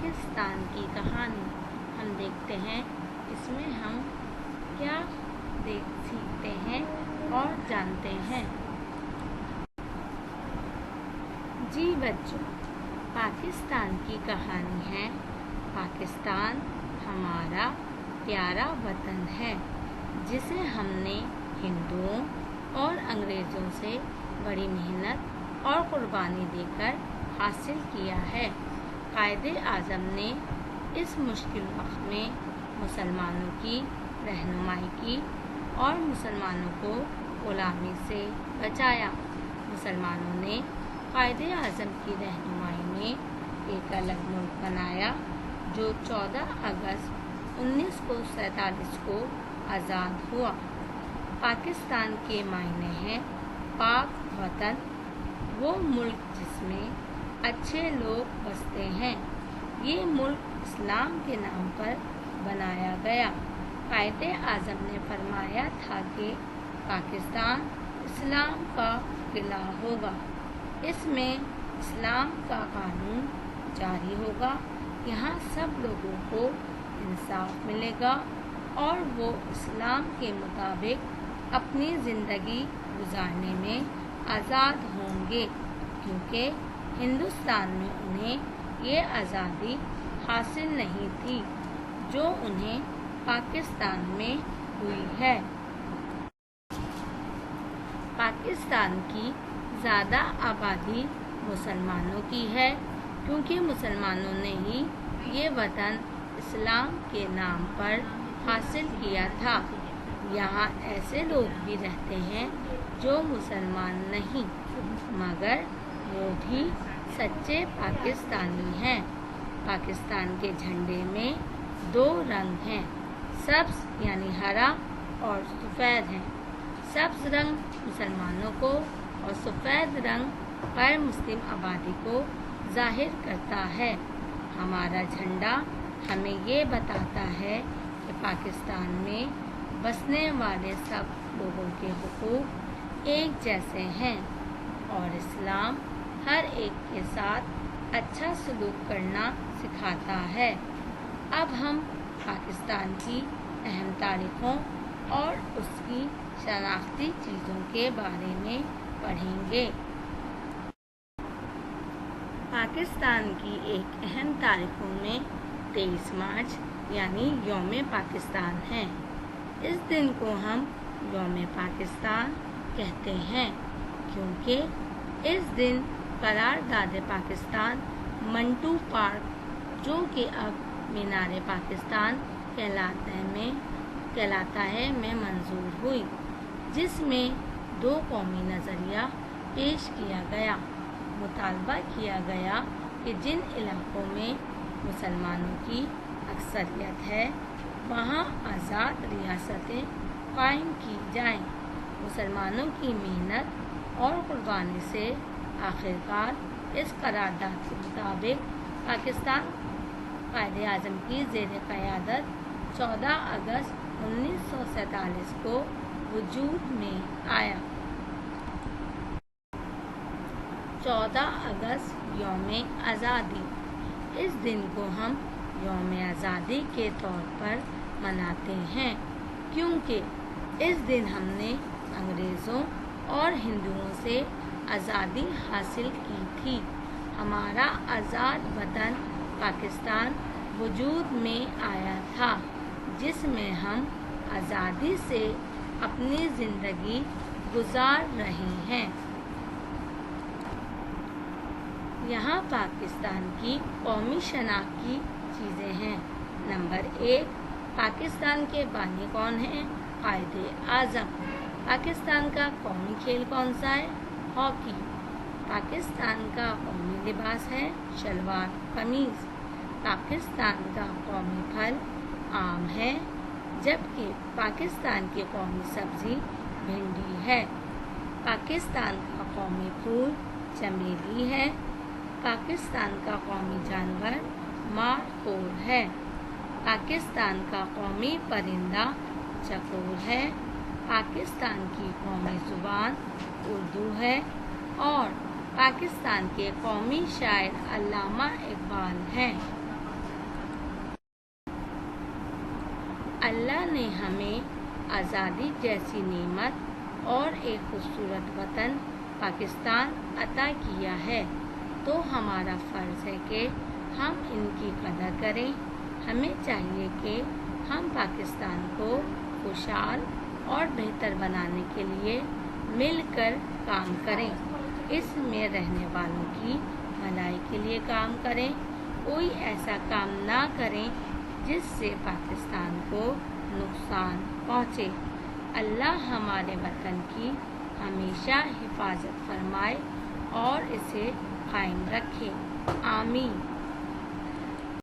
پاکستان کی کہانی ہم دیکھتے ہیں۔ اس میں ہم کیا سیکھتے ہیں اور جانتے ہیں۔ جی بچوں، پاکستان کی کہانی ہے۔ پاکستان ہمارا پیارا وطن ہے، جسے ہم نے ہندوؤں اور انگریزوں سے بڑی محنت اور قربانی دے کر حاصل کیا ہے۔ قائد اعظم نے اس مشکل وقت میں مسلمانوں کی رہنمائی کی اور مسلمانوں کو غلامی سے بچایا۔ مسلمانوں نے قائد اعظم کی رہنمائی میں ایک الگ ملک بنایا، جو 14 اگست 1947 کو آزاد ہوا۔ پاکستان کے معنی ہیں پاک وطن، وہ ملک جس میں اچھے لوگ بستے ہیں۔ یہ ملک اسلام کے نام پر بنایا گیا۔ قائد اعظم نے فرمایا تھا کہ پاکستان اسلام کا قلعہ ہوگا، اس میں اسلام کا قانون جاری ہوگا، یہاں سب لوگوں کو انصاف ملے گا اور وہ اسلام کے مطابق اپنی زندگی گزارنے میں آزاد ہوں گے، کیونکہ ہندوستان میں انہیں یہ آزادی حاصل نہیں تھی جو انہیں پاکستان میں ہوئی ہے۔ پاکستان کی زیادہ آبادی مسلمانوں کی ہے، کیونکہ مسلمانوں نے ہی یہ وطن اسلام کے نام پر حاصل کیا تھا۔ یہاں ایسے لوگ بھی رہتے ہیں جو مسلمان نہیں، مگر وہ بھی سچے پاکستانی ہیں۔ پاکستان کے جھنڈے میں 2 رنگ ہیں، سبز یعنی ہرا اور سفید ہیں۔ سبز رنگ مسلمانوں کو اور سفید رنگ غیر مسلم آبادی کو ظاہر کرتا ہے۔ ہمارا جھنڈا ہمیں یہ بتاتا ہے کہ پاکستان میں بسنے والے سب لوگوں کے حقوق ایک جیسے ہیں اور اسلام ہر ایک کے ساتھ اچھا سلوک کرنا سکھاتا ہے۔ اب ہم پاکستان کی اہم تاریخوں اور اس کی شناختی چیزوں کے بارے میں پڑھیں گے۔ پاکستان کی ایک اہم تاریخوں میں 23 مارچ یعنی یوم پاکستان ہے۔ اس دن کو ہم یوم پاکستان کہتے ہیں، کیونکہ اس دن قرارداد پاکستان منٹو پارک، جو کہ اب مینار پاکستان کہلاتا ہے میں منظور ہوئی، جس میں 2 قومی نظریہ پیش کیا گیا۔ مطالبہ کیا گیا کہ جن علاقوں میں مسلمانوں کی اکثریت ہے، وہاں آزاد ریاستیں قائم کی جائیں۔ مسلمانوں کی محنت اور قربانی سے آخرکار اس قرارداد کے مطابق پاکستان قائد اعظم کی زیر قیادت 14 اگست 1947 کو وجود میں آیا۔ 14 اگست یوم آزادی۔ اس دن کو ہم یوم آزادی کے طور پر مناتے ہیں، کیونکہ اس دن ہم نے انگریزوں اور ہندوؤں سے آزادی حاصل کی تھی۔ ہمارا آزاد وطن پاکستان وجود میں آیا تھا، جس میں ہم آزادی سے اپنی زندگی گزار رہے ہیں۔ یہاں پاکستان کی قومی شناخت کی چیزیں ہیں۔ نمبر 1، پاکستان کے بانی کون ہیں؟ قائد اعظم۔ پاکستان کا قومی کھیل کون سا ہے؟ ہاکی۔ پاکستان کا قومی لباس ہے شلوار قمیض۔ پاکستان کا قومی پھل آم ہے، جبکہ پاکستان کی قومی سبزی بھنڈی ہے۔ پاکستان کا قومی پھول چمیلی ہے۔ پاکستان کا قومی جانور مار خور ہے۔ پاکستان کا قومی پرندہ چکور ہے۔ پاکستان کی قومی زبان اردو ہے اور پاکستان کے قومی شاعر علامہ اقبال ہیں۔ نے ہمیں آزادی جیسی نعمت اور ایک خوبصورت وطن پاکستان عطا کیا ہے، تو ہمارا فرض ہے کہ ہم ان کی قدر کریں۔ ہمیں چاہیے کہ ہم پاکستان کو خوشحال اور بہتر بنانے کے لیے مل کر کام کریں، اس میں رہنے والوں کی بھلائی کے لیے کام کریں، کوئی ایسا کام نہ کریں جس سے پاکستان کو نقصان پہنچے۔ اللہ ہمارے وطن کی ہمیشہ حفاظت فرمائے اور اسے قائم رکھے، آمین۔